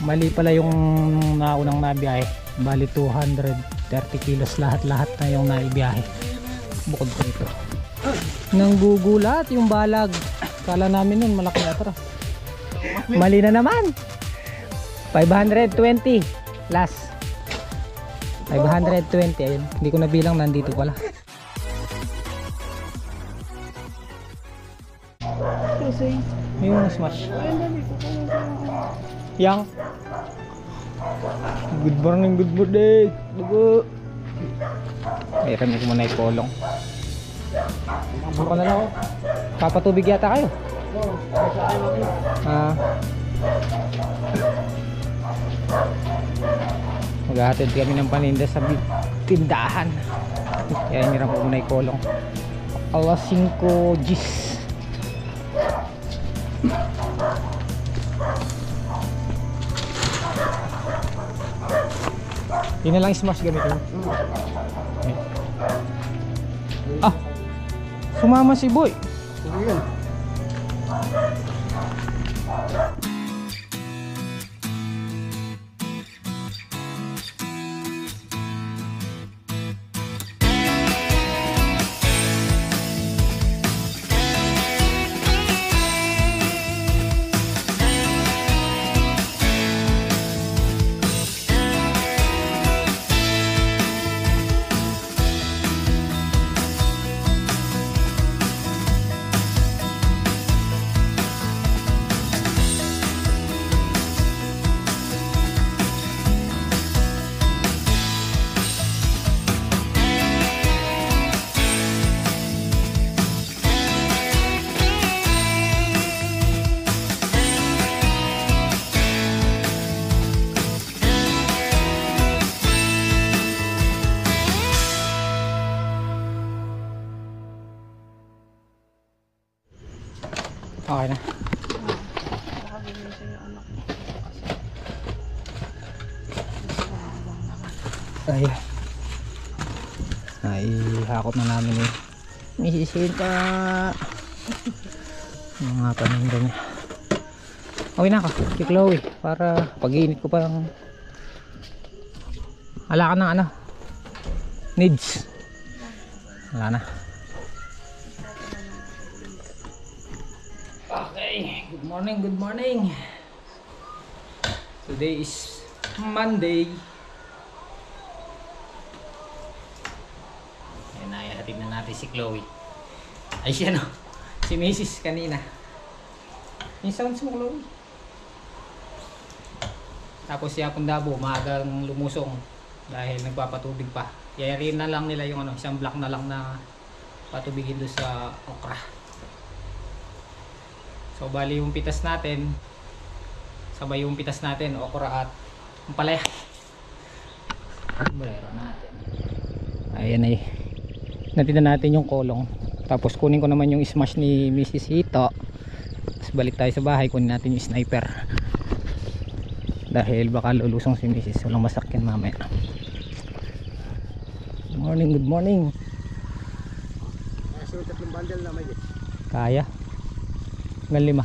Mali pala yung naunang nabiyahe. Bali 230 kilos lahat-lahat na yung naibiyahe. Bukod pa ito. Nanggugulat yung balag. Kala namin nun malaki na atras. Mali na naman. 520 last. 520 ayun. Hindi ko nabilang, nandito pala. Yung smash. Yang. Good morning, good morning. Dugo. Meron ko muna ikolong. Ako na lang ako. Papatubig yata kayo? Maghahatid kami ng paninda sa tindahan. Kaya meron ko muna ikolong. Alas 5 G's. Yun na lang smash gamitin. Okay. Ah, sumama si Boy. Okay na. Ay, hakot na namin eh. Misisinta. Mga paninda niya. Okay na ako, si Chloe. Para pag-iinit ko parang wala ka ng ano needs. Wala na. Okay, good morning, good morning. Today is Monday. Ayan na, hatid na natin si Chloe. Ay siya no, si Mrs. kanina. Yung sounds mo, Chloe. Tapos si Apong Dabo, maagang lumusong dahil nagpapatubig pa. Yayarin na lang nila yung ano, isang block na lang na patubigin doon sa okra. So bali yung pitas natin, sabay yung pitas natin, okra at ampalaya. Bolero natin. Ayan ay, natin na natin yung kolong. Tapos kunin ko naman yung smash ni Mrs. Hito. Tapos balik tayo sa bahay, kunin natin yung sniper. Dahil baka lulusong si Mrs. Walang masakyan mamaya. Good morning, good morning. Kaya. Hanggang 5.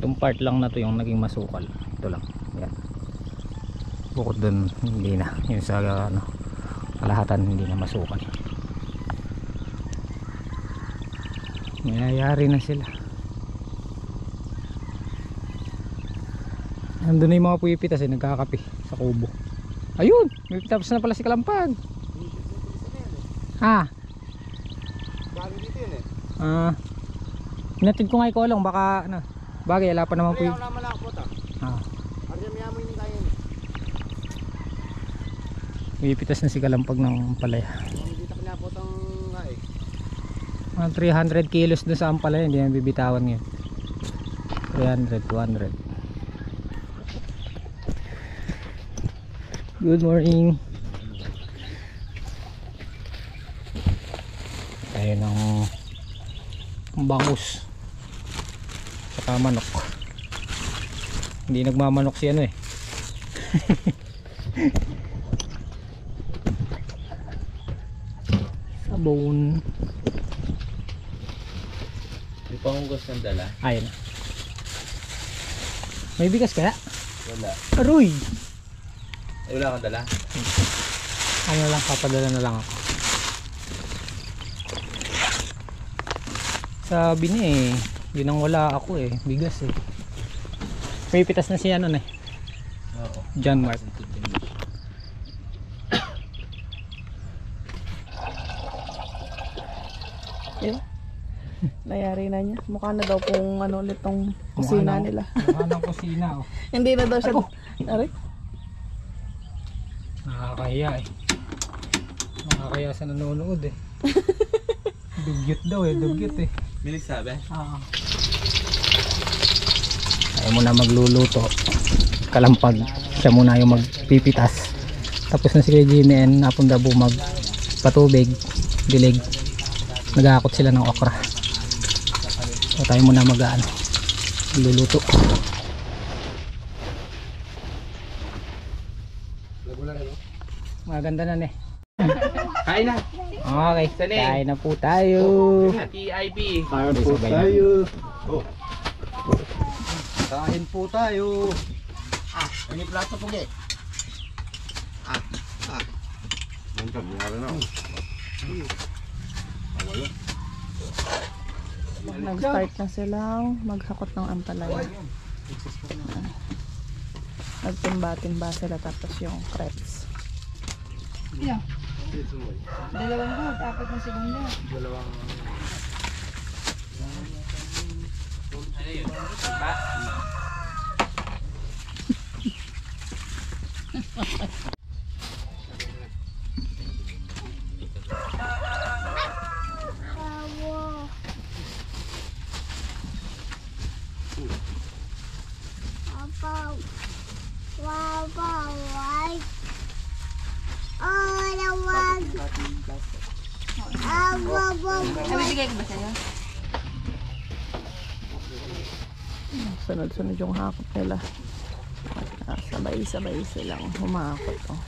Itong part lang na to yung naging masukal. Ito lang. Yan. Bukod dun hindi na. Yung sa ano, kalahatan hindi na masukal. Mayayari na sila. Nandun na yung mga puyipitas eh, nagkakape sa kubo. Ayun! May tapos na pala si Kalampag. Ha? Galing dito yun eh. Hinatid ko nga ikolong, baka ano. Bagay, ala pa naman po yun. May pitas na si Kalampag ng palaya. Mga 300 kilos doon sa ampalaya, hindi na bibitawan ngayon. 300, 200. Good morning. Tayo ng bangus saka manok. Hindi nagmamanok si ano eh. Sabon. Panghugas ng dala? Ayun. May bigas kaya? Wala. Aroy! Ay, wala kang dala? Ano lang, papadala na lang ako. Sabi niya eh, yun ang wala ako eh, bigas eh. May pitas na siya nun eh. Oo. John Mark. Yun. Nayari na niya. Mukha na daw kung ano ulit tong kusina nila. Mukha ng kusina oh. Hindi na daw siya. Aray. Nakakahiya eh. Nakakahiya sa nanonood eh. Dugyot daw eh, dugyot eh. Bilis sabi? Oo. Ayaw mo na magluluto. Kalampag. Siya muna yung magpipitas. Tapos na si Kuya Jimmy and Apong Dabo magpatubig, dilig. Nag-aakot sila ng okra. So tayo muna magluluto. Maganda na eh. Kain na! Okay, Sani? kain na po tayo. TIP! Kain po tayo. Oh. Kain po tayo. Ini plato po ge. Mantap, yara na. Nag-start na silang maghakot ng ampalaya. Nagtimba-timba sila tapos yung crepes. Dalawang good, apat na segunda. Ano yun? Ba? Nabibigay ko ba sa'yo? Sunod-sunod yung hakot nila. Sabay-sabay silang humakot. Oh.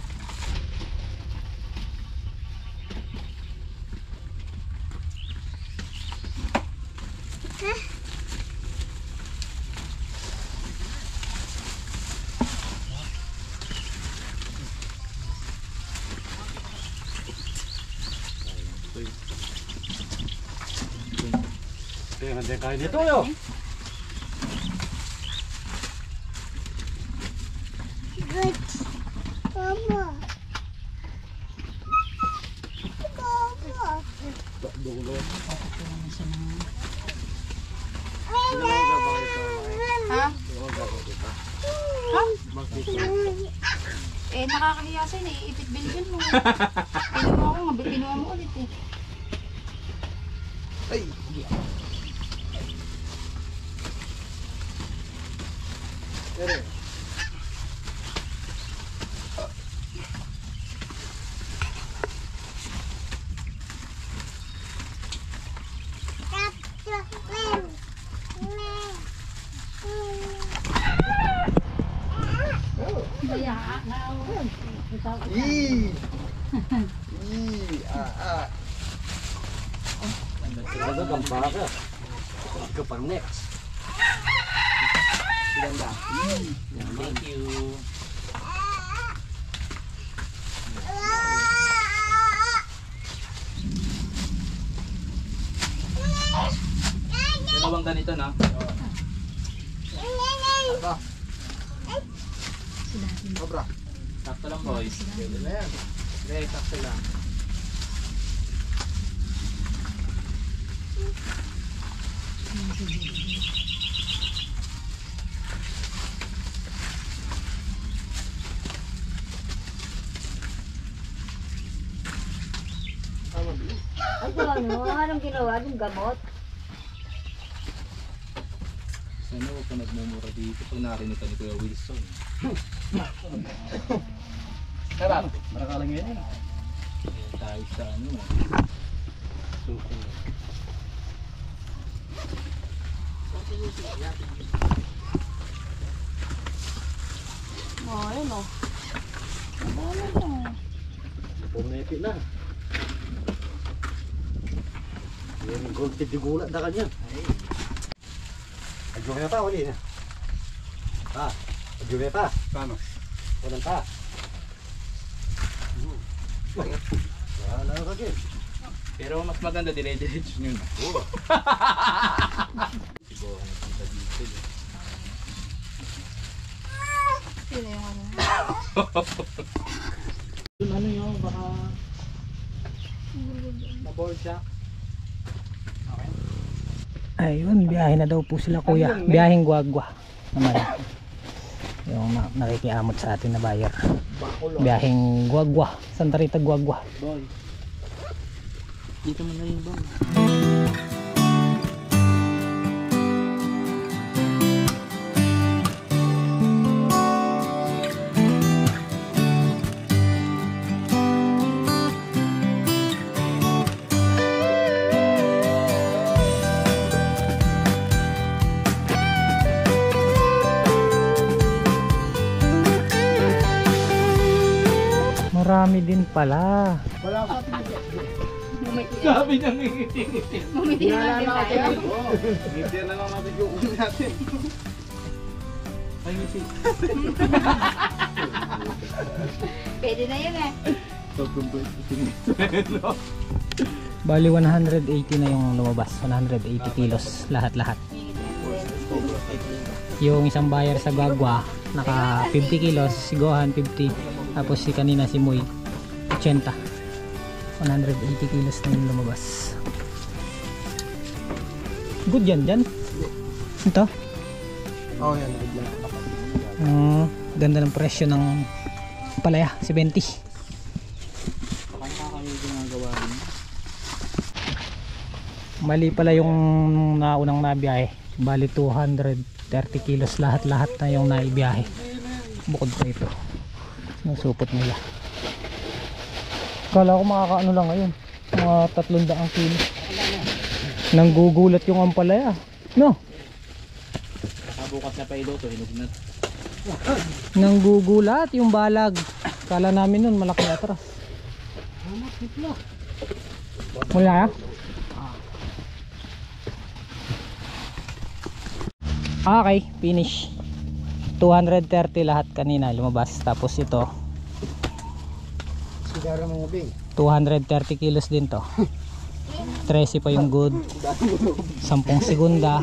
Hindi kain dito yo. Ha? Ha? Eh, nakakahiya sa'yo, naiipit bilbil mo. Pinuha ko nga, pinuha mo ulit eh. Ano bang baka? Ikaw pang next. Ganda. Thank you. Dalawang ganito na. Sobra. Sakto lang boys. Pwede na yan. Okay, sakto lang. Anong ginawa? Anong gamot? Sana huwag ka nagmumura dito pag narinig ka ni Kuya Wilson. Sarap. Marakalang yan. Kaya tayo sa ano. Oh, ayun oh. Pumiti na. Yan, gulpit yung gulat na kanya. Agumi pa, uli na. Agumi pa. Paano? Walang pa. Wala ka din. Pero mas maganda dire-diretso nyo na. Oo. Sino yung ano? Yung ano yun, baka na-board siya. Ayun, biyahe na daw po sila kuya. Biyaheng Guagua naman. Yung nakikiamot sa atin na buyer. Biyaheng Guagua, Santa Rita Guagua. Boy. Dito mo na yung boy. Marami din pala. Wala ka din. Sabi niya ngiti-ngiti. Bumiti na natin tayo. Ngiti na lang natin yung ulo natin. Ay, ngiti. Pwede na yun eh. Sobrang bait ngiti. Bali 180 na yung lumabas. 180 kilos lahat-lahat. Yung isang buyer sa Guagua naka 50 kilos, si Gohan 50, tapos si kanina si Moy 80. 180 kilos na yung lumabas. Good yan dyan. Ito. Oo, yan. Ganda ng presyo ng palaya, 70. Baka kayo ginagawa niyo. Mali pala yung naunang nabiyahe. Bali 230 kilos lahat-lahat na yung naibiyahe. Bukod pa ito. Yung supot nila. Kala ko makakaano lang ngayon. Mga 300 kilos. Nanggugulat yung ampalaya. No? Nakabukas na pa ilo to, hinog na. Nanggugulat yung balag. Kala namin nun malaki atras. Wala ya? Okay, finish. 230 lahat kanina lumabas. Tapos ito Sigara mo bing. 230 kilos din to. 13 pa yung good. 10 segunda.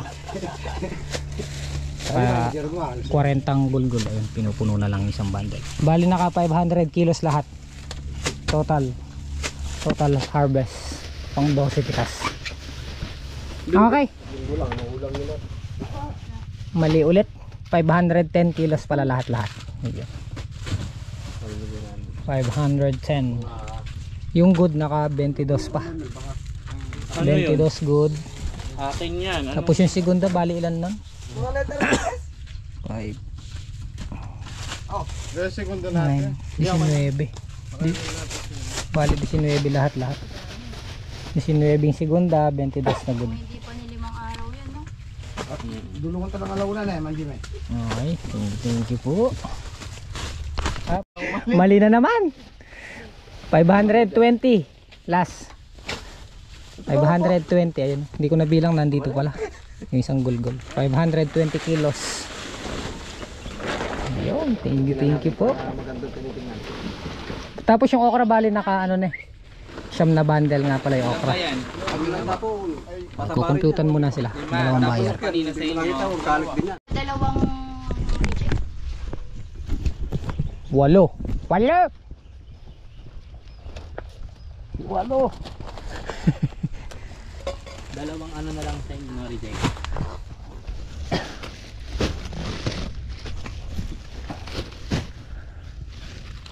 Para 40 gulgul. Ayun, pinupuno na lang isang bundle. Bali naka 500 kilos lahat. Total harvest. Pang 12 tikas. Okay. Ulang nila. Mali ulit. 510 kilos pala lahat-lahat. Ayun. 510. Yung good naka 22 pa. Ano 22 yun? good. Akin yan. Ano? Tapos yung segunda bali ilan nun? 5, 2 9, 19. Bali 19 lahat-lahat. 19 yung segunda, 22 na good. Hindi pa ni 5 araw yan, no? Dulungan ta lang alawla na, manjime. Okay, thank you po. Mali na naman. 520 last. 520 ayun. Hindi ko nabilang, nandito pala. Yung isang gulgol. 520 kilos. Ayun, thank you po. Magandang tinitingnan. Tapos yung okra bali naka ano na eh. Siyam na bundle nga pala yung okra. Ayan. Kukumputan muna sila. Dalawang buyer. Kanina sa inyo. Kalit din yan. Dalawang reject. 8. Dalawang ano na lang sa inyo na reject.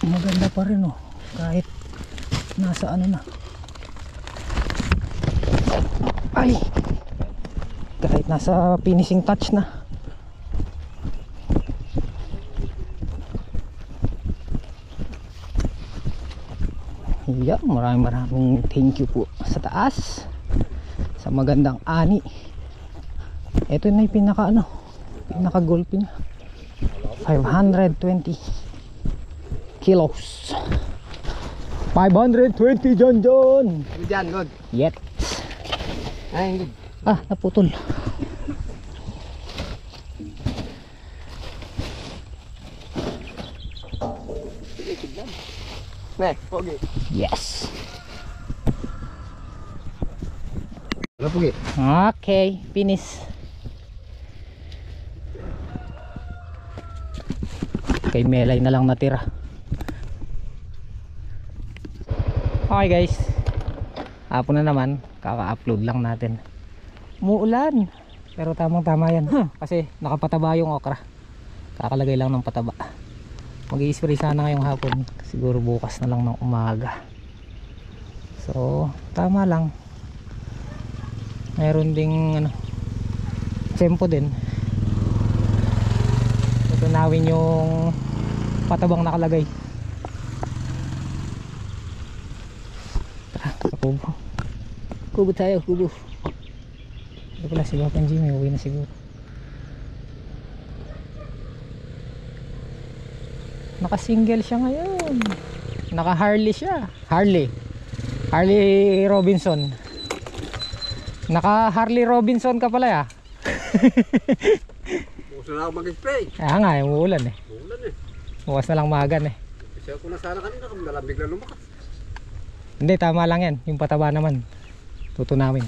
Maganda pa rin oh. Kahit nasa ano na. Ay! Kahit nasa finishing touch na. Yeah, maraming thank you po sa taas. Sa magandang ani. Ito na yung pinaka ano. Pinaka gulpi niya. 520 kilos. 520 John. Good yan, good. Yet. Ay, good. Ah, naputol. Ne, pogi. Yes. Ano pogi? Okay, finish. Kay Melay na lang natira. Okay guys, hapon na naman, kaka-upload lang natin. Umuulan, pero tamang tama yan kasi nakapataba yung okra. Kakalagay lang ng pataba. Mag-i-spray sana ngayong hapon, siguro bukas na lang ng umaga. So tama lang. Mayroon ding tempo din, tutunawin yung patabang nakalagay. Tara, sa kubo. Kubo tayo, kubo. Ito pala si Bapan Jimmy, uwi na siguro. Naka single siya ngayon. Naka Harley siya. Harley Robinson. Naka Harley Robinson ka pala ya. Gusto na ako mag-spray. Kaya nga, umuulan eh. Ulan eh. Bukas na lang magan eh. Kasi ako na sana kanina kung nalamig na lumakas. Hindi, tama lang yan. Yung pataba naman, tutunawin.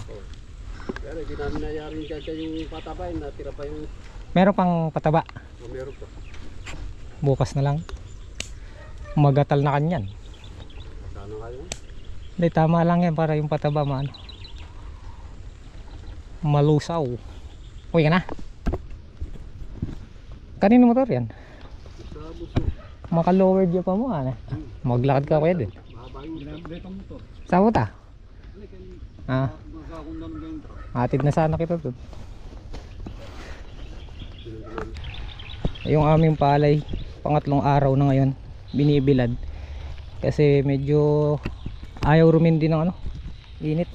Pero hindi namin nayari yung patabayin. Natira pa yung Meron pang pataba. meron pa. Bukas na lang. Magatal na kanyan. Sana kayo. Hindi, tama lang yan para yung pataba malusaw. Uy ka na. Kanino motor yan? Sa buso. Maka-lower dyan pa mo. Maglakad ka kaya din. Mahaba yung ginabretong motor. Saan ta? Ah, Magkakundan ng ganyan truck. hatid na sana kita doon. Yung aming palay, pangatlong araw na ngayon, binibilad. Kasi medyo ayaw rumindi ng init.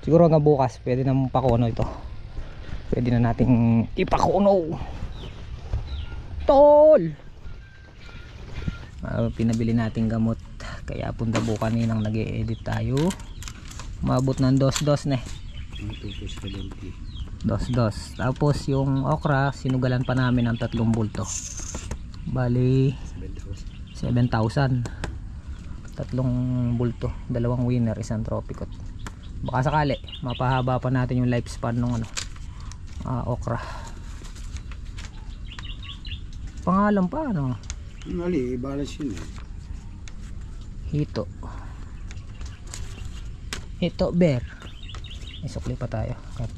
Siguro hanggang bukas pwede na pakuno ito. Pwede na nating ipakuno. Tol! Pinabili nating gamot. Kaya punta bukan ninang nag-e-edit tayo. Maabot ng dos na eh. Dos. Tapos yung okra, sinugalan pa namin ng 3 bulto. Bali 7,000. 3 bulto, 2 winner, 1 tropicot. Baka sakali mapahaba pa natin yung lifespan ng okra. Pangalan pa Mali, balas yun eh. Hito bear. May sukli pa tayo kahit